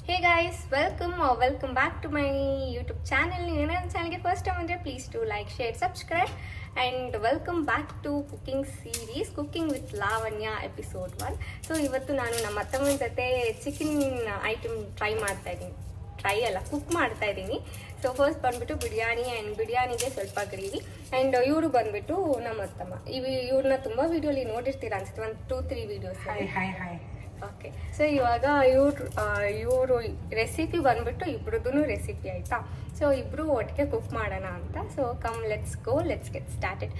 Hey guys, welcome back to my YouTube channel. ನೀವು ನನ್ನ ಚಾನಲ್ಗೆ ಫಸ್ಟ್ ಟೈಮ್ ಅಂದರೆ please to like, share, subscribe and welcome back to cooking series cooking with Lavanya episode 1. So ಇವತ್ತು ನಾನು ನಮ್ಮ ಅತ್ತಮ್ಮನ ಜೊತೆ chicken item cook ಮಾಡ್ತಾ ಇದ್ದೀನಿ. ಸೊ ಫಸ್ಟ್ ಬಂದ್ಬಿಟ್ಟು ಬಿರಿಯಾನಿ ಆ್ಯಂಡ್ ಬಿರಿಯಾನಿಗೆ ಸ್ವಲ್ಪ ಗ್ರೇವಿ ಆ್ಯಂಡ್ ಇವರು ಬಂದ್ಬಿಟ್ಟು ನಮ್ಮ ಅತ್ತಮ್ಮ. ಇವ್ರನ್ನ ತುಂಬ ವೀಡಿಯೋಲಿ ನೋಡಿರ್ತೀರಾ ಅನ್ಸುತ್ತೆ, ಒಂದು 2-3 ವೀಡಿಯೋಸ್. ಹಾಯ್. ಓಕೆ, ಸೊ ಇವಾಗ ಇವರು ರೆಸಿಪಿ ಬಂದ್ಬಿಟ್ಟು ಇಬ್ರದ್ದು ರೆಸಿಪಿ ಆಯಿತಾ. ಸೊ ಇಬ್ಬರು ಒಟ್ಟಿಗೆ ಕುಕ್ ಮಾಡೋಣ ಅಂತ. So come let's get started.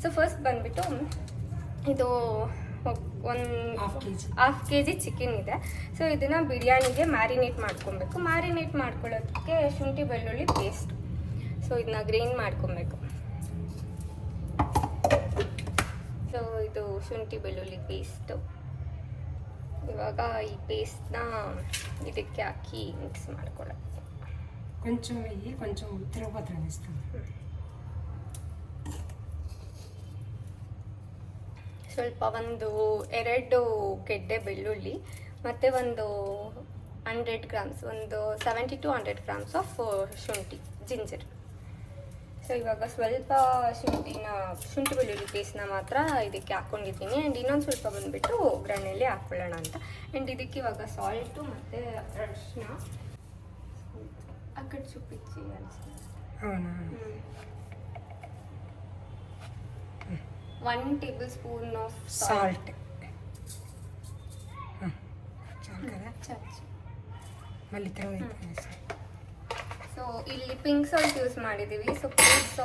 So first ಬಂದ್ಬಿಟ್ಟು ಇದು ಹಾಫ್ kg ಚಿಕನ್ ಇದೆ. ಸೊ ಇದನ್ನ ಬಿರಿಯಾನಿಗೆ ಮ್ಯಾರಿನೇಟ್ ಮಾಡ್ಕೊಬೇಕು. ಮ್ಯಾರಿನೇಟ್ ಮಾಡ್ಕೊಳ್ಳೋದಕ್ಕೆ ಶುಂಠಿ ಬೆಳ್ಳುಳ್ಳಿ ಪೇಸ್ಟ್. ಸೊ ಇದನ್ನ ಗ್ರೈಂಡ್ ಮಾಡ್ಕೊಬೇಕು. ಸೊ ಇದು ಶುಂಠಿ ಬೆಳ್ಳುಳ್ಳಿ ಪೇಸ್ಟು. ಇವಾಗ ಈ ಪೇಸ್ಟ್ನ ಇದಕ್ಕೆ ಹಾಕಿ ಮಿಕ್ಸ್ ಮಾಡ್ಕೊಳ್ಳೋದು. కొంచెం తిరగబోతున్నాను ఇస్తాను. ಸ್ವಲ್ಪ 2 ಗೆಡ್ಡೆ ಬೆಳ್ಳುಳ್ಳಿ ಮತ್ತು ಒಂದು 100 ಗ್ರಾಮ್ಸ್, ಒಂದು 70 to 100 grams of ginger. So ಇವಾಗ ಸ್ವಲ್ಪ ಶುಂಠಿ ಬೆಳ್ಳುಳ್ಳಿ ಪೇಸ್ಟ್ನ ಮಾತ್ರ ಇದಕ್ಕೆ ಹಾಕ್ಕೊಂಡಿದ್ದೀನಿ. ಆ್ಯಂಡ್ ಇನ್ನೊಂದು ಸ್ವಲ್ಪ ಬಂದುಬಿಟ್ಟು ಒಗ್ಗರಣೆಯಲ್ಲಿ ಹಾಕ್ಕೊಳ್ಳೋಣ ಅಂತ. ಆ್ಯಂಡ್ ಇದಕ್ಕೆ ಇವಾಗ ಸಾಲ್ಟು ಮತ್ತು ಅರಿಶಿನ, ಅಕ್ಕಡ ಚುಪ್ಪಿಚ್ಚಿ ಅರಿಶಿನ, 1 table spoon of salt. So ಇಲ್ಲಿ ಪಿಂಕ್ ಸಾಲ್ಟ್ ಯೂಸ್ ಮಾಡಿದ್ದೀವಿ. ಸೊ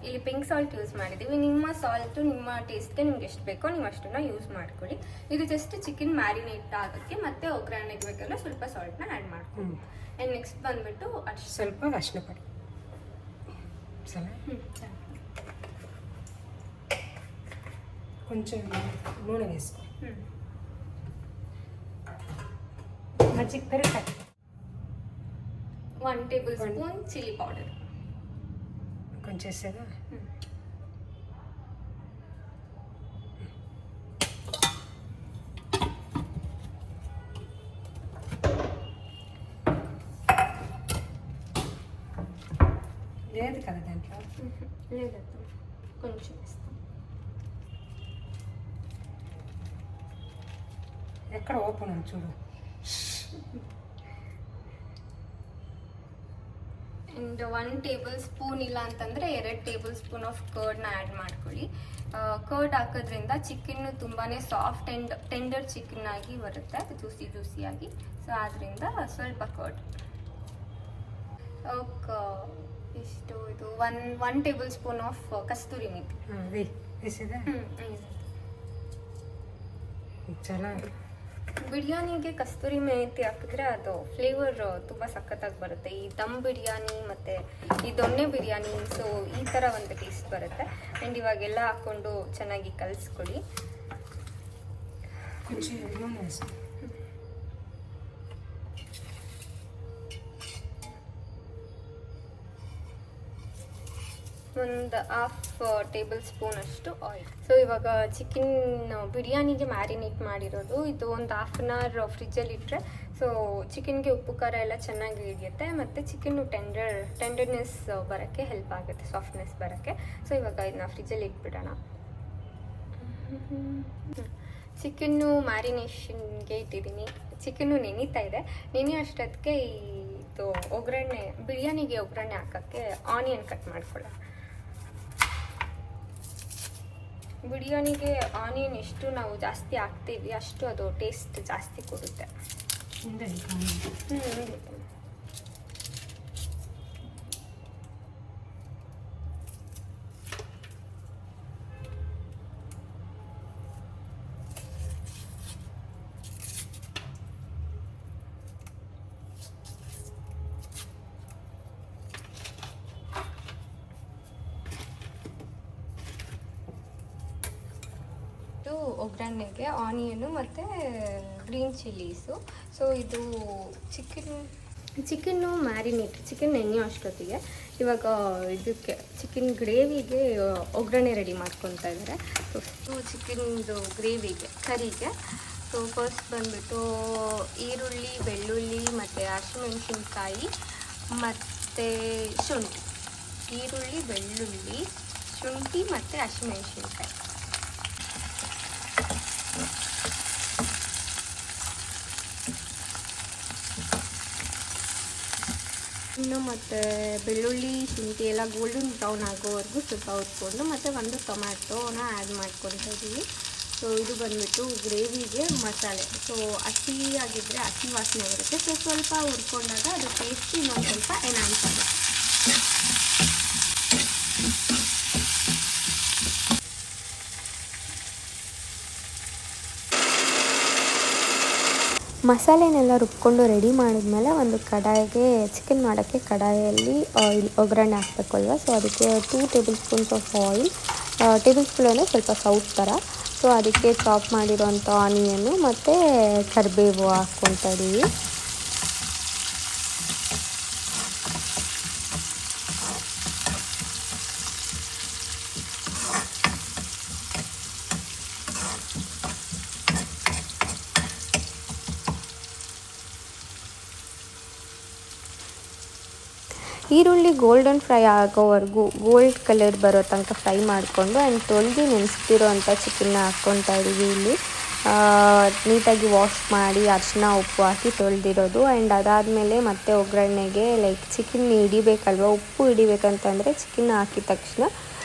ಇಲ್ಲಿ ಪಿಂಕ್ ಸಾಲ್ಟ್ ಯೂಸ್ ಮಾಡಿದ್ದೀವಿ. ನಿಮ್ಮ ಸಾಲ್ಟು ನಿಮ್ಮ ಟೇಸ್ಟ್ಗೆ ನಿಮ್ಗೆ ಎಷ್ಟು ಬೇಕೋ ನೀವು ಅಷ್ಟನ್ನು ಯೂಸ್ ಮಾಡ್ಕೊಳ್ಳಿ. ಇದು ಜಸ್ಟ್ ಚಿಕನ್ ಮ್ಯಾರಿನೇಟ್ ಆಗೋಕ್ಕೆ ಮತ್ತು ಒಗ್ಗರಣೆಗೆ ಬೇಕಂದ್ರೆ ಸ್ವಲ್ಪ ಸಾಲ್ಟ್ನ ಆ್ಯಡ್ ಮಾಡ್ಕೊಳ್ಳಿ. ಆ್ಯಂಡ್ ನೆಕ್ಸ್ಟ್ ಬಂದುಬಿಟ್ಟು ಸ್ವಲ್ಪ ಅರಿಶಿನ ಪುಡಿ, కొంచెం నూనె వేసుకో, మజ్జిగ పెరుగు, 1 టేబుల్ స్పూన్ చిల్లీ పౌడర్ కొంచెం వేసేదా. లేదు కదా దాంట్లో, లేదత్త కొంచెం వేస్తాం. ఎక్కడ ఓపెన్ అని చూడు. ಆ್ಯಂಡ್ 1 ಟೇಬಲ್ ಸ್ಪೂನ್ ಇಲ್ಲ ಅಂತಂದರೆ 2 ಟೇಬಲ್ ಸ್ಪೂನ್ ಆಫ್ ಕರ್ಡ್ನ ಆ್ಯಡ್ ಮಾಡ್ಕೊಳ್ಳಿ. ಕರ್ಡ್ ಹಾಕೋದ್ರಿಂದ ಚಿಕನ್ನು ತುಂಬಾ ಸಾಫ್ಟ್ ಆ್ಯಂಡ್ ಟೆಂಡರ್ ಚಿಕನ್ ಆಗಿ ಬರುತ್ತೆ, ಜ್ಯೂಸಿಯಾಗಿ. ಸೊ ಆದ್ದರಿಂದ ಸ್ವಲ್ಪ ಕರ್ಡ್. ಇಷ್ಟು ಇದು 1 ಟೇಬಲ್ ಸ್ಪೂನ್ ಆಫ್ ಕಸ್ತೂರಿ ಮೇಥಿ. ಬಿರಿಯಾನಿಗೆ ಕಸ್ತೂರಿ ಮೇಥಿ ಹಾಕಿದ್ರೆ ಅದು ಫ್ಲೇವರ್ ತುಂಬ ಸಖತ್ತಾಗಿ ಬರುತ್ತೆ. ಈ ದಮ್ ಬಿರಿಯಾನಿ ಮತ್ತು ಈ ದೊಣ್ಣೆ ಬಿರಿಯಾನಿ, ಸೊ ಈ ಥರ ಒಂದು ಟೇಸ್ಟ್ ಬರುತ್ತೆ. ಆ್ಯಂಡ್ ಇವಾಗೆಲ್ಲ ಹಾಕ್ಕೊಂಡು ಚೆನ್ನಾಗಿ ಕಲಿಸ್ಕೊಳ್ಳಿ. ಒಂದು 1/2 ಟೇಬಲ್ ಸ್ಪೂನ್ ಅಷ್ಟು ಆಯಿಲ್. ಸೊ ಇವಾಗ ಚಿಕನ್ ಬಿರಿಯಾನಿಗೆ ಮ್ಯಾರಿನೇಟ್ ಮಾಡಿರೋದು ಇದು ಒಂದು 1/2 ಅವರ್ ಫ್ರಿಜ್ಜಲ್ಲಿ ಇಟ್ಟರೆ ಸೊ ಚಿಕನ್ಗೆ ಉಪ್ಪು ಖಾರ ಎಲ್ಲ ಚೆನ್ನಾಗಿ ಹಿಡಿಯುತ್ತೆ ಮತ್ತು ಚಿಕನ್ನು ಟೆಂಡರ್ನೆಸ್ ಬರೋಕ್ಕೆ ಹೆಲ್ಪ್ ಆಗುತ್ತೆ, ಸಾಫ್ಟ್ನೆಸ್ ಬರೋಕ್ಕೆ. ಸೊ ಇವಾಗ ಇದನ್ನ ಫ್ರಿಜ್ಜಲ್ಲಿ ಇಟ್ಬಿಡೋಣ. ಚಿಕನ್ನು ಮ್ಯಾರಿನೇಷನ್ಗೆ ಇಟ್ಟಿದ್ದೀನಿ. ಚಿಕನ್ನು ನೆನೀತಾ ಇದೆ. ಅಷ್ಟೊತ್ತಿಗೆ ಇದು ಬಿರಿಯಾನಿಗೆ ಒಗ್ಗರಣೆ ಹಾಕೋಕ್ಕೆ ಆನಿಯನ್ ಕಟ್ ಮಾಡ್ಕೊಳ್ಳೋಣ. ಬಿರಿಯಾನಿಗೆ ಆನಿಯನ್ ಎಷ್ಟು ನಾವು ಜಾಸ್ತಿ ಹಾಕ್ತೀವಿ ಅಷ್ಟು ಅದು ಟೇಸ್ಟ್ ಜಾಸ್ತಿ ಕೊಡುತ್ತೆ. ಒಗ್ಗರಣೆಗೆ ಆನಿಯನು ಮತ್ತು ಗ್ರೀನ್ ಚಿಲ್ಲೀಸು. ಸೊ ಇದು ಚಿಕನ್ನು ಮ್ಯಾರಿನೇಟ್ ಚಿಕನ್ ನೆನೆಯೋ ಅಷ್ಟೊತ್ತಿಗೆ ಇವಾಗ ಇದಕ್ಕೆ ಚಿಕನ್ ಗ್ರೇವಿಗೆ ಒಗ್ಗರಣೆ ರೆಡಿ ಮಾಡ್ಕೊತಾ ಇದ್ದಾರೆ. ಸೊ ಚಿಕನ್ದು ಗ್ರೇವಿಗೆ ಕರಿಗೆ ಸೊ ಫಸ್ಟ್ ಬಂದುಬಿಟ್ಟು ಈರುಳ್ಳಿ, ಬೆಳ್ಳುಳ್ಳಿ ಮತ್ತು ಹಸಿಮೆಣಸಿನ್ಕಾಯಿ ಮತ್ತು ಶುಂಠಿ. ಈರುಳ್ಳಿ, ಬೆಳ್ಳುಳ್ಳಿ, ಶುಂಠಿ ಮತ್ತು ಹಸಿಮೆಣಸಿನ್ಕಾಯಿ. ಇನ್ನು ಮತ್ತು ಬೆಳ್ಳುಳ್ಳಿ, ಶುಂಠಿ ಎಲ್ಲ ಗೋಲ್ಡನ್ ಬ್ರೌನ್ ಆಗೋವರೆಗೂ ಸ್ವಲ್ಪ ಹುರ್ಕೊಂಡು ಮತ್ತು ಒಂದು ಟೊಮ್ಯಾಟೋನ ಆ್ಯಡ್ ಮಾಡ್ಕೊತಾ ಇದ್ದೀವಿ. ಸೊ ಇದು ಬಂದುಬಿಟ್ಟು ಗ್ರೇವಿಗೆ ಮಸಾಲೆ. ಸೊ ಹಸಿ ಆಗಿದ್ದರೆ ಹಸಿ ವಾಸನೆ ಬರುತ್ತೆ. ಸೊ ಸ್ವಲ್ಪ ಹುರ್ಕೊಂಡಾಗ ಅದು ಟೇಸ್ಟ್ ಇನ್ನೊಂದು ಸ್ವಲ್ಪ ಎನ್ಹಾನ್ಸ್ ಆಗುತ್ತೆ. ಮಸಾಲೆನೆಲ್ಲ ರುಬ್ಕೊಂಡು ರೆಡಿ ಮಾಡಿದ್ಮೇಲೆ ಒಂದು ಕಡಾಯಿಗೆ ಚಿಕನ್ ಮಾಡೋಕ್ಕೆ ಕಡಾಯಿಯಲ್ಲಿ ಆಯಿಲ್ ಒಗ್ಗರಣೆ ಹಾಕಬೇಕಲ್ವ. ಸೊ ಅದಕ್ಕೆ 2 table spoons of oil, table spoon ಅಂದರೆ ಸ್ವಲ್ಪ ಸೌಟ್ ಥರ. ಸೊ ಅದಕ್ಕೆ ಚಾಪ್ ಮಾಡಿರೋಂಥ ಆನಿಯನ್ನು ಮತ್ತು ಕರಿಬೇವು ಹಾಕ್ಕೊತಾ ಇದ್ದೀವಿ. ಈರುಳ್ಳಿ ಗೋಲ್ಡನ್ ಫ್ರೈ ಆಗೋವರೆಗೂ ಗೋಲ್ಡ್ ಕಲರ್ ಬರೋ ತನಕ ಫ್ರೈ ಮಾಡಿಕೊಂಡು ಆ್ಯಂಡ್ ತೊಳೆದು ನೆನೆಸ್ತಿರೋ ಅಂಥ ಚಿಕನ್ನ ಹಾಕ್ಕೊತಾ ಇದ್ದೀವಿ. ಇಲ್ಲಿ ನೀಟಾಗಿ ವಾಶ್ ಮಾಡಿ ಅರಿಶಿನ ಉಪ್ಪು ಹಾಕಿ ತೊಳೆದಿರೋದು. ಆ್ಯಂಡ್ ಅದಾದಮೇಲೆ ಮತ್ತೆ ಒಗ್ಗರಣೆಗೆ ಲೈಕ್ ಚಿಕನ್ ಹಿಡಿಬೇಕಲ್ವ, ಉಪ್ಪು ಹಿಡಿಬೇಕಂತಂದರೆ ಚಿಕನ್ ಹಾಕಿದ ತಕ್ಷಣ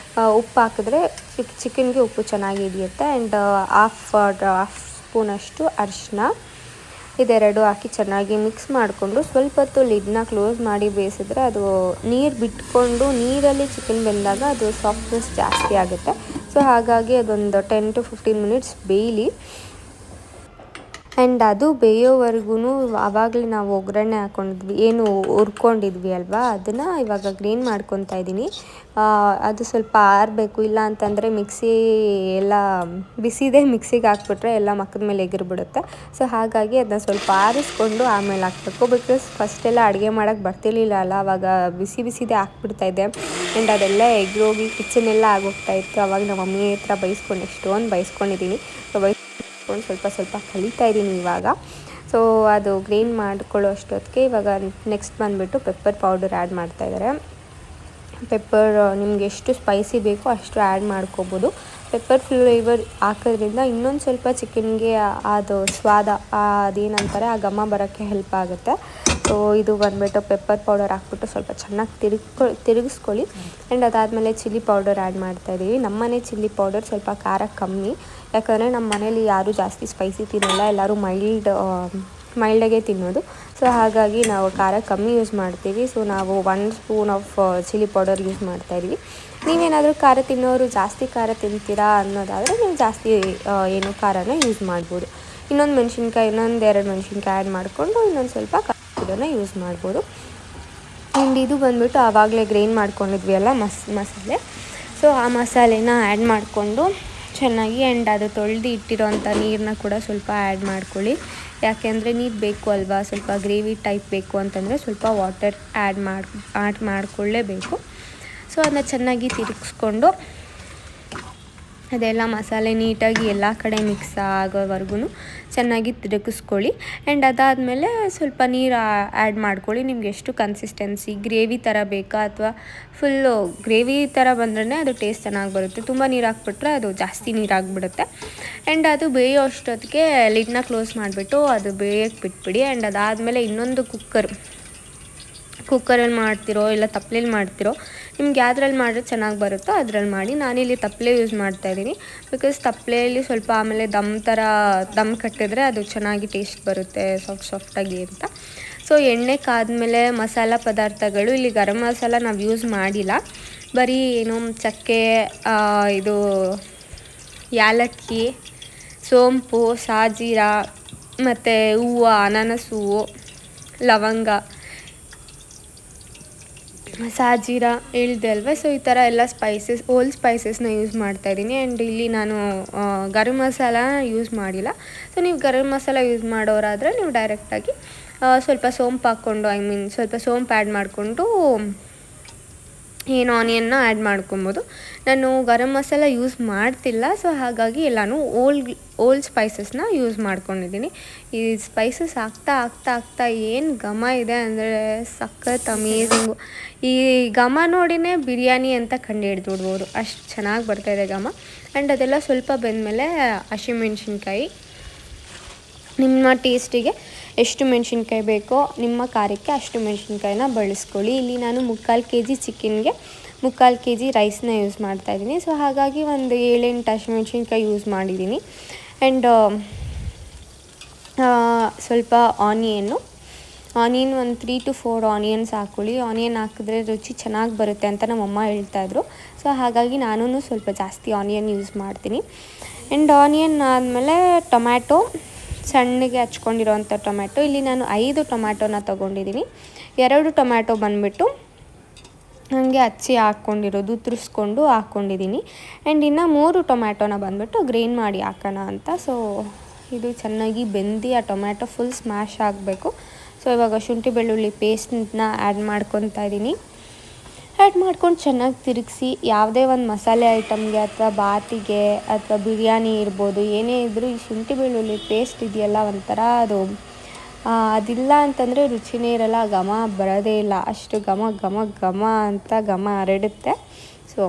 ಉಪ್ಪು ಹಾಕಿದ್ರೆ ಚಿಕನ್ಗೆ ಉಪ್ಪು ಚೆನ್ನಾಗಿ ಹಿಡಿಯುತ್ತೆ. ಆ್ಯಂಡ್ ಹಾಫ್ ಸ್ಪೂನಷ್ಟು ಅರಿಶಿನ ಇದೆರಡು ಹಾಕಿ ಚೆನ್ನಾಗಿ ಮಿಕ್ಸ್ ಮಾಡಿಕೊಂಡು ಸ್ವಲ್ಪ ಹೊತ್ತು ಲಿಡ್ನ ಕ್ಲೋಸ್ ಮಾಡಿ ಬೇಯಿಸಿದ್ರೆ ಅದು ನೀರು ಬಿಟ್ಕೊಂಡು ನೀರಲ್ಲಿ ಚಿಕನ್ ಬೆಂದಾಗ ಅದು ಸಾಫ್ಟ್ನೆಸ್ ಜಾಸ್ತಿ ಆಗುತ್ತೆ. ಸೊ ಹಾಗಾಗಿ ಅದೊಂದು 10 to 15 ಮಿನಿಟ್ಸ್ ಬೇಯಲಿ. ಆ್ಯಂಡ್ ಅದು ಬೇಯೋವರೆಗೂ ಆವಾಗಲೇ ನಾವು ಒಗ್ಗರಣೆ ಹಾಕ್ಕೊಂಡಿದ್ವಿ, ಏನು ಹುರ್ಕೊಂಡಿದ್ವಿ ಅಲ್ವಾ, ಅದನ್ನು ಇವಾಗ ಗ್ರೈಂಡ್ ಮಾಡ್ಕೊತಾ ಇದ್ದೀನಿ. ಅದು ಸ್ವಲ್ಪ ಆರಬೇಕು, ಇಲ್ಲ ಅಂತಂದರೆ ಮಿಕ್ಸಿ ಎಲ್ಲ ಬಿಸಿದೆ ಮಿಕ್ಸಿಗೆ ಹಾಕ್ಬಿಟ್ರೆ ಎಲ್ಲ ಮಕ್ಕದ ಮೇಲೆ ಎಗರ್ಬಿಡುತ್ತೆ. ಸೊ ಹಾಗಾಗಿ ಅದನ್ನ ಸ್ವಲ್ಪ ಆರಿಸ್ಕೊಂಡು ಆಮೇಲೆ ಹಾಕಬೇಕು. ಬಿಕಾಸ್ ಫಸ್ಟೆಲ್ಲ ಅಡುಗೆ ಮಾಡೋಕ್ಕೆ ಬರ್ತಿರ್ಲಿಲ್ಲ ಅಲ್ಲ, ಆವಾಗ ಬಿಸಿದೇ ಹಾಕ್ಬಿಡ್ತಾಯಿದ್ದೆ. ಆ್ಯಂಡ್ ಅದೆಲ್ಲ ಎಗ್ರೋಗಿ ಕಿಚನೆಲ್ಲ ಆಗೋಗ್ತಾಯಿತ್ತು. ಆವಾಗ ನಮ್ಮ ಮಮ್ಮಿ ಹತ್ರ ಎಷ್ಟೊಂದು ಬೈಸ್ಕೊಂಡಿದ್ದೀನಿ. ಸೊ ಸ್ವಲ್ಪ ಕಲಿತಾ ಇದ್ದೀನಿ ಇವಾಗ. ಸೊ ಅದು ಗ್ರೈಂಡ್ ಮಾಡ್ಕೊಳ್ಳೋ ಅಷ್ಟೊತ್ತಿಗೆ ಇವಾಗ ನೆಕ್ಸ್ಟ್ ಬಂದುಬಿಟ್ಟು ಪೆಪ್ಪರ್ ಪೌಡರ್ ಆ್ಯಡ್ ಮಾಡ್ತಾಯಿದ್ದಾರೆ. ಪೆಪ್ಪರ್ ನಿಮ್ಗೆ ಎಷ್ಟು ಸ್ಪೈಸಿ ಬೇಕೋ ಅಷ್ಟು ಆ್ಯಡ್ ಮಾಡ್ಕೋಬೋದು. ಪೆಪ್ಪರ್ ಫ್ಲೇವರ್ ಹಾಕೋದ್ರಿಂದ ಇನ್ನೊಂದು ಸ್ವಲ್ಪ ಚಿಕನ್ಗೆ ಅದು ಸ್ವಾದ ಅದೇನಂತಾರೆ ಆ ಘಮ ಬರೋಕ್ಕೆ ಹೆಲ್ಪ್ ಆಗುತ್ತೆ. ಸೊ ಇದು ಬಂದುಬಿಟ್ಟು ಪೆಪ್ಪರ್ ಪೌಡರ್ ಹಾಕ್ಬಿಟ್ಟು ಸ್ವಲ್ಪ ಚೆನ್ನಾಗಿ ತಿರುಗಿಸ್ಕೊಳ್ಳಿ. ಆ್ಯಂಡ್ ಅದಾದಮೇಲೆ ಚಿಲ್ಲಿ ಪೌಡರ್ ಆ್ಯಡ್ ಮಾಡ್ತಾಯಿದ್ದೀವಿ. ನಮ್ಮನೆ ಚಿಲ್ಲಿ ಪೌಡರ್ ಸ್ವಲ್ಪ ಖಾರ ಕಮ್ಮಿ, ಯಾಕಂದರೆ ನಮ್ಮ ಮನೇಲಿ ಯಾರೂ ಜಾಸ್ತಿ ಸ್ಪೈಸಿ ತಿನ್ನಲ್ಲ, ಎಲ್ಲರೂ ಮೈಲ್ಡಾಗೆ ತಿನ್ನೋದು. ಸೊ ಹಾಗಾಗಿ ನಾವು ಖಾರ ಕಮ್ಮಿ ಯೂಸ್ ಮಾಡ್ತೀವಿ. ಸೊ ನಾವು 1 spoon of chilli powder use ಮಾಡ್ತಾಯಿದ್ವಿ. ನೀವೇನಾದರೂ ಖಾರ ತಿನ್ನೋರು ಜಾಸ್ತಿ ಖಾರ ತಿಂತೀರಾ ಅನ್ನೋದಾದರೆ ನೀವು ಜಾಸ್ತಿ ಏನು ಖಾರನ ಯೂಸ್ ಮಾಡ್ಬೋದು. ಇನ್ನೊಂದು 2 ಮೆಣಸಿನ್ಕಾಯಿ ಆ್ಯಡ್ ಮಾಡಿಕೊಂಡು ಇನ್ನೊಂದು ಸ್ವಲ್ಪ ಖಾರನ ಯೂಸ್ ಮಾಡ್ಬೋದು. ಆ್ಯಂಡ್ ಇದು ಬಂದುಬಿಟ್ಟು ಆವಾಗಲೇ ಗ್ರೈಂಡ್ ಮಾಡ್ಕೊಂಡಿದ್ವಿ ಅಲ್ಲ ಮಸಾಲೆ. ಸೊ ಆ ಮಸಾಲೆನ ಆ್ಯಡ್ ಮಾಡಿಕೊಂಡು ಚೆನ್ನಾಗಿ ಆ್ಯಂಡ್ ಅದು ತೊಳೆದು ಇಟ್ಟಿರೋಂಥ ನೀರನ್ನ ಕೂಡ ಸ್ವಲ್ಪ ಆ್ಯಡ್ ಮಾಡ್ಕೊಳ್ಳಿ. ಯಾಕೆಂದರೆ ನೀರು ಬೇಕು ಅಲ್ವಾ, ಸ್ವಲ್ಪ ಗ್ರೇವಿ ಟೈಪ್ ಬೇಕು ಅಂತಂದರೆ ಸ್ವಲ್ಪ ವಾಟರ್ ಆ್ಯಡ್ ಮಾಡಿಕೊಳ್ಳೇಬೇಕು. ಸೊ ಅದನ್ನ ಚೆನ್ನಾಗಿ ತಿರುಗಿಸ್ಕೊಂಡು ಅದೆಲ್ಲ ಮಸಾಲೆ ನೀಟಾಗಿ ಎಲ್ಲ ಕಡೆ ಮಿಕ್ಸ್ ಆಗೋವರೆಗೂ ಚೆನ್ನಾಗಿ ತಿರುಗಿಸ್ಕೊಳ್ಳಿ. ಆ್ಯಂಡ್ ಅದಾದಮೇಲೆ ಸ್ವಲ್ಪ ನೀರು ಆ್ಯಡ್ ಮಾಡ್ಕೊಳ್ಳಿ. ನಿಮ್ಗೆ ಎಷ್ಟು ಕನ್ಸಿಸ್ಟೆನ್ಸಿ ಗ್ರೇವಿ ಥರ ಬೇಕಾ ಅಥವಾ ಫುಲ್ಲು ಗ್ರೇವಿ ಥರ ಬಂದ್ರೇ ಅದು ಟೇಸ್ಟ್ ಚೆನ್ನಾಗಿ ಬರುತ್ತೆ. ತುಂಬ ನೀರು ಹಾಕ್ಬಿಟ್ರೆ ಅದು ಜಾಸ್ತಿ ನೀರಾಗಿಬಿಡುತ್ತೆ. ಆ್ಯಂಡ್ ಅದು ಬೇಯೋ ಅಷ್ಟೊತ್ತಿಗೆ ಲಿಡ್ನ ಕ್ಲೋಸ್ ಮಾಡಿಬಿಟ್ಟು ಅದು ಬೇಯಕ್ಕೆ ಬಿಟ್ಬಿಡಿ. ಆ್ಯಂಡ್ ಅದಾದಮೇಲೆ ಇನ್ನೊಂದು ಕುಕ್ಕರಲ್ಲಿ ಮಾಡ್ತಿರೋ ಇಲ್ಲ ತಪ್ಪಲೆಯಲ್ಲಿ ಮಾಡ್ತಿರೋ, ನಿಮ್ಗೆ ಯಾವ್ದ್ರಲ್ಲಿ ಮಾಡಿದ್ರೆ ಚೆನ್ನಾಗಿ ಬರುತ್ತೋ ಅದ್ರಲ್ಲಿ ಮಾಡಿ. ನಾನಿಲ್ಲಿ ತಪ್ಪಲೆ ಯೂಸ್ ಮಾಡ್ತಾಯಿದ್ದೀನಿ. ಬಿಕಾಸ್ ತಪ್ಪಲೆಯಲ್ಲಿ ಸ್ವಲ್ಪ ಆಮೇಲೆ ದಮ್ ಕಟ್ಟಿದ್ರೆ ಅದು ಚೆನ್ನಾಗಿ ಟೇಸ್ಟ್ ಬರುತ್ತೆ ಸಾಫ್ಟಾಗಿ ಅಂತ. ಸೊ ಎಣ್ಣೆ ಕಾದ್ಮೇಲೆ ಮಸಾಲ ಪದಾರ್ಥಗಳು, ಇಲ್ಲಿ ಗರಂ ಮಸಾಲ ನಾವು ಯೂಸ್ ಮಾಡಿಲ್ಲ, ಬರೀ ಏನು ಚಕ್ಕೆ, ಇದು ಯಾಲಕ್ಕಿ, ಸೋಂಪು, ಸಾಜೀರ ಮತ್ತು ಹೂವು, ಅನಾನಸ್ ಹೂವು, ಲವಂಗ, ಸಾಜೀರ ಹೇಳಿದೆ ಅಲ್ವ. ಸೊ ಈ ಥರ ಎಲ್ಲ ಹೋಲ್ ಸ್ಪೈಸಸ್ನ ಯೂಸ್ ಮಾಡ್ತಾಯಿದ್ದೀನಿ. ಆ್ಯಂಡ್ ಇಲ್ಲಿ ನಾನು ಗರಂ ಮಸಾಲ ಯೂಸ್ ಮಾಡಿಲ್ಲ. ಸೊ ನೀವು ಗರಂ ಮಸಾಲ ಯೂಸ್ ಮಾಡೋರಾದರೆ ನೀವು ಡೈರೆಕ್ಟಾಗಿ ಸ್ವಲ್ಪ ಸೋಂಪು ಹಾಕ್ಕೊಂಡು ಸ್ವಲ್ಪ ಸೋಂಪು ಆ್ಯಡ್ ಮಾಡಿಕೊಂಡು ಏನು ಆನಿಯನ್ನ ಆ್ಯಡ್ ಮಾಡ್ಕೊಬೋದು. ನಾನು ಗರಂ ಮಸಾಲ ಯೂಸ್ ಮಾಡ್ತಿಲ್ಲ, ಸೊ ಹಾಗಾಗಿ ಎಲ್ಲನೂ ಓಲ್ಡ್ ಸ್ಪೈಸಸ್ನ ಯೂಸ್ ಮಾಡ್ಕೊಂಡಿದ್ದೀನಿ. ಈ ಸ್ಪೈಸಸ್ ಆಗ್ತಾ ಏನು ಘಮ ಇದೆ ಅಂದರೆ ಸಖತ್ ಅಮೇಝಿಂಗು. ಈ ಘಮ ನೋಡಿನೇ ಬಿರಿಯಾನಿ ಅಂತ ಕಂಡುಹಿಡಿದ್ಬಿಡ್ಬೋದು, ಅಷ್ಟು ಚೆನ್ನಾಗಿ ಬರ್ತಾಯಿದೆ ಘಮ. ಆ್ಯಂಡ್ ಅದೆಲ್ಲ ಸ್ವಲ್ಪ ಬೆಂದಮೇಲೆ ಹಸಿಮೆಣ್ಸಿನ್ಕಾಯಿ, ನಿಮ್ಮ ಟೇಸ್ಟಿಗೆ ಎಷ್ಟು ಮೆಣಸಿನ್ಕಾಯಿ ಬೇಕೋ ನಿಮ್ಮ ಖಾರಕ್ಕೆ ಅಷ್ಟು ಮೆಣಸಿನ್ಕಾಯಿನ ಬಳಸ್ಕೊಳ್ಳಿ. ಇಲ್ಲಿ ನಾನು 3/4 kg ಚಿಕನ್ಗೆ 3/4 kg ರೈಸ್ನ ಯೂಸ್ ಮಾಡ್ತಾಯಿದ್ದೀನಿ. ಸೊ ಹಾಗಾಗಿ ಒಂದು 7-8 ಹಸಿಮೆಣ್ಸಿನ್ಕಾಯಿ ಯೂಸ್ ಮಾಡಿದ್ದೀನಿ. ಆ್ಯಂಡ್ ಸ್ವಲ್ಪ ಆನಿಯನ್ ಒಂದು 3 to 4 ಆನಿಯನ್ಸ್ ಹಾಕ್ಕೊಳ್ಳಿ. ಆನಿಯನ್ ಹಾಕಿದ್ರೆ ರುಚಿ ಚೆನ್ನಾಗಿ ಬರುತ್ತೆ ಅಂತ ನಮ್ಮಮ್ಮ ಹೇಳ್ತಾಯಿದ್ರು. ಸೊ ಹಾಗಾಗಿ ನಾನು ಸ್ವಲ್ಪ ಜಾಸ್ತಿ ಆನಿಯನ್ ಯೂಸ್ ಮಾಡ್ತೀನಿ. ಆ್ಯಂಡ್ ಆನಿಯನ್ ಆದಮೇಲೆ ಟೊಮ್ಯಾಟೊ, ಸಣ್ಣಗೆ ಹಚ್ಕೊಂಡಿರೋವಂಥ ಟೊಮ್ಯಾಟೊ. ಇಲ್ಲಿ ನಾನು 5 ಟೊಮ್ಯಾಟೊನ ತೊಗೊಂಡಿದ್ದೀನಿ. 2 ಟೊಮ್ಯಾಟೊ ಬಂದುಬಿಟ್ಟು ಹಾಗೆ ಹಚ್ಚಿ ಹಾಕ್ಕೊಂಡಿರೋದು, ತುರಿಸ್ಕೊಂಡು ಹಾಕ್ಕೊಂಡಿದ್ದೀನಿ. ಆ್ಯಂಡ್ ಇನ್ನು 3 ಟೊಮ್ಯಾಟೊನ ಬಂದುಬಿಟ್ಟು ಗ್ರೈಂಡ್ ಮಾಡಿ ಹಾಕೋಣ ಅಂತ. ಸೊ ಇದು ಚೆನ್ನಾಗಿ ಬೆಂದು ಆ ಟೊಮ್ಯಾಟೊ ಫುಲ್ ಸ್ಮ್ಯಾಶ್ ಆಗಬೇಕು. ಸೊ ಇವಾಗ ಶುಂಠಿ ಬೆಳ್ಳುಳ್ಳಿ ಪೇಸ್ಟನ್ನ ಆ್ಯಡ್ ಮಾಡ್ಕೊತಾ ಇದ್ದೀನಿ. ಆ್ಯಡ್ ಮಾಡ್ಕೊಂಡು ಚೆನ್ನಾಗಿ ತಿರುಗಿಸಿ, ಯಾವುದೇ ಒಂದು ಮಸಾಲೆ ಐಟಮ್ಗೆ ಅಥವಾ ಬಾತಿಗೆ ಅಥವಾ ಬಿರಿಯಾನಿ ಇರ್ಬೋದು, ಏನೇ ಇದ್ದರೂ ಈ ಶುಂಠಿ ಬೆಳ್ಳುಳ್ಳಿ ಪೇಸ್ಟ್ ಇದೆಯಲ್ಲ ಒಂಥರ ಅದು ಅದಿಲ್ಲ ಅಂತಂದರೆ ರುಚಿನೇ ಇರಲ್ಲ, ಘಮ ಬರೋದೇ ಇಲ್ಲ. ಅಷ್ಟು ಘಮ ಅಂತ ಘಮ ಹರಡುತ್ತೆ. ಸೊ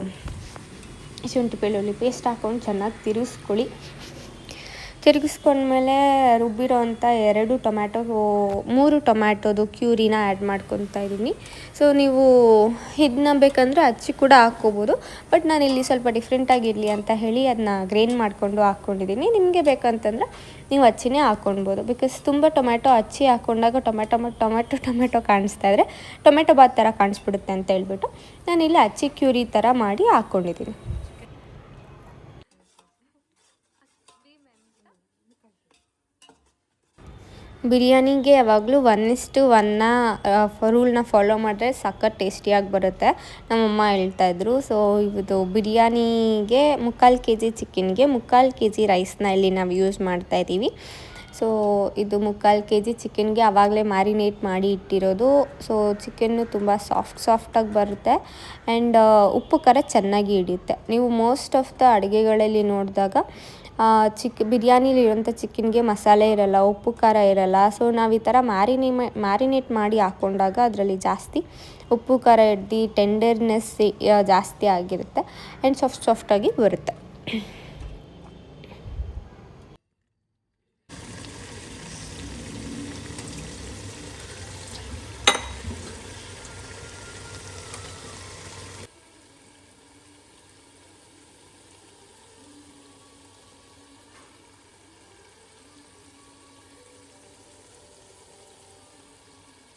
ಶುಂಠಿ ಬೆಳ್ಳುಳ್ಳಿ ಪೇಸ್ಟ್ ಹಾಕ್ಕೊಂಡು ಚೆನ್ನಾಗಿ ತಿರುಗಿಸ್ಕೊಂಡ್ಮೇಲೆ ರುಬ್ಬಿರೋ ಅಂಥ 3 ಟೊಮ್ಯಾಟೊದು ಕ್ಯೂರಿನ ಆ್ಯಡ್ ಮಾಡ್ಕೊತಾ ಇದ್ದೀನಿ. ಸೊ ನೀವು ಇದನ್ನ ಬೇಕಂದರೆ ಹಚ್ಚಿ ಕೂಡ ಹಾಕ್ಕೋಬೋದು, ಬಟ್ ನಾನಿಲ್ಲಿ ಸ್ವಲ್ಪ ಡಿಫ್ರೆಂಟಾಗಿರಲಿ ಅಂತ ಹೇಳಿ ಅದನ್ನ ಗ್ರೈಂಡ್ ಮಾಡಿಕೊಂಡು ಹಾಕ್ಕೊಂಡಿದ್ದೀನಿ. ನಿಮಗೆ ಬೇಕಂತಂದರೆ ನೀವು ಹಚ್ಚಿನೇ ಹಾಕ್ಕೊಳ್ಬೋದು. ಬಿಕಾಸ್ ತುಂಬ ಟೊಮ್ಯಾಟೊ ಹಚ್ಚಿ ಹಾಕ್ಕೊಂಡಾಗ ಟೊಮೆಟೊ ಕಾಣಿಸ್ತಾ ಇದ್ದರೆ ಟೊಮೆಟೊ ಬಾತ್ ಥರ ಕಾಣಿಸ್ಬಿಡುತ್ತೆ ಅಂತ ಹೇಳ್ಬಿಟ್ಟು ನಾನಿಲ್ಲಿ ಹಚ್ಚಿ ಕ್ಯೂರಿ ಥರ ಮಾಡಿ ಹಾಕ್ಕೊಂಡಿದ್ದೀನಿ. ಬಿರಿಯಾನಿಗೆ ಯಾವಾಗಲೂ 1:1 ರೂಲ್ನ ಫಾಲೋ ಮಾಡಿದ್ರೆ ಸಖತ್ ಟೇಸ್ಟಿಯಾಗಿ ಬರುತ್ತೆ, ನಮ್ಮಮ್ಮ ಹೇಳ್ತಾಯಿದ್ರು. ಸೊ ಇದು ಬಿರಿಯಾನಿಗೆ 3/4 kg ಚಿಕನ್ಗೆ 3/4 kg ರೈಸ್ನ ಇಲ್ಲಿ ನಾವು ಯೂಸ್ ಮಾಡ್ತಾಯಿದ್ದೀವಿ. ಸೊ ಇದು 3/4 kg ಚಿಕನ್ಗೆ ಆವಾಗಲೇ ಮ್ಯಾರಿನೇಟ್ ಮಾಡಿ ಇಟ್ಟಿರೋದು. ಸೊ ಚಿಕನ್ನು ತುಂಬ ಸಾಫ್ಟಾಗಿ ಬರುತ್ತೆ. ಆ್ಯಂಡ್ ಉಪ್ಪು ಖಾರ ಚೆನ್ನಾಗಿ ಹಿಡಿಯುತ್ತೆ. ನೀವು ಮೋಸ್ಟ್ ಆಫ್ ದ ಅಡುಗೆಗಳಲ್ಲಿ ನೋಡಿದಾಗ ಬಿರಿಯಾನಿಲಿರೋಂಥ ಚಿಕನ್ಗೆ ಮಸಾಲೆ ಇರಲ್ಲ, ಉಪ್ಪು ಖಾರ ಇರಲ್ಲ. ಸೊ ನಾವು ಈ ಥರ ಮ್ಯಾರಿನೇಟ್ ಮಾಡಿ ಹಾಕ್ಕೊಂಡಾಗ ಅದರಲ್ಲಿ ಜಾಸ್ತಿ ಉಪ್ಪು ಖಾರ ಹಿಡ್ದು ಟೆಂಡರ್ನೆಸ್ ಜಾಸ್ತಿ ಆಗಿರುತ್ತೆ ಆ್ಯಂಡ್ ಸಾಫ್ಟಾಗಿ ಬರುತ್ತೆ.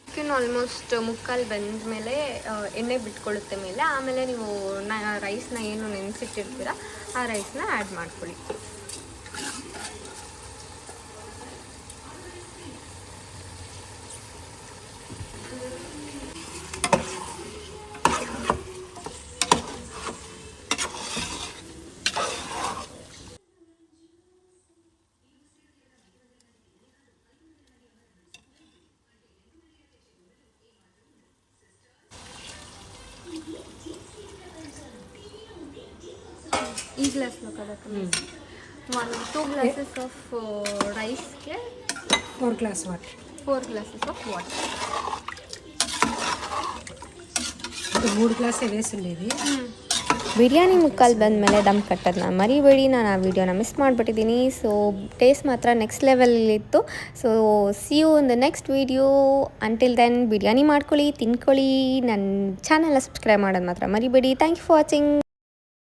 ಚಿಕನ್ ಆಲ್ಮೋಸ್ಟ್ ಮುಕ್ಕಾಲು ಬೆಂದ ಮೇಲೆ ಎಣ್ಣೆ ಬಿಟ್ಕೊಳ್ಳುತ್ತೆ ಮೇಲೆ, ಆಮೇಲೆ ನೀವು ರೈಸ್ನ ಏನು ನೆನೆಸಿಟ್ಟಿರ್ತೀರ ಆ ರೈಸ್ನ ಆ್ಯಡ್ ಮಾಡ್ಕೊಳ್ಳಿ. ಈ ಗ್ಲಾಸ್ ಬೇಕಾಗುತ್ತೆ. 2 glasses ಆಫ್ ರೈಸ್ಗೆ 4 glass water. 4 glasses of water. 3 glass ವೇಸುಂಡೇವಿ. ಬಿರಿಯಾನಿ ಮುಕ್ಕಾಲು ಬಂದಮೇಲೆ ದಮ್ ಕಟ್ಟೋದನ್ನ ಮರಿಬೇಡಿ. ನಾನು ಆ ವಿಡಿಯೋನ ಮಿಸ್ ಮಾಡಿಬಿಟ್ಟಿದ್ದೀನಿ. ಸೊ ಟೇಸ್ಟ್ ಮಾತ್ರ ನೆಕ್ಸ್ಟ್ ಲೆವೆಲಲ್ಲಿತ್ತು. So see you in the next video. Until then biryani ಮಾಡ್ಕೊಳ್ಳಿ, ತಿನ್ಕೊಳ್ಳಿ. ನನ್ನ ಚಾನಲ್ನ ಸಬ್ಸ್ಕ್ರೈಬ್ ಮಾಡೋದು ಮಾತ್ರ ಮರಿಬೇಡಿ. Thank you for watching.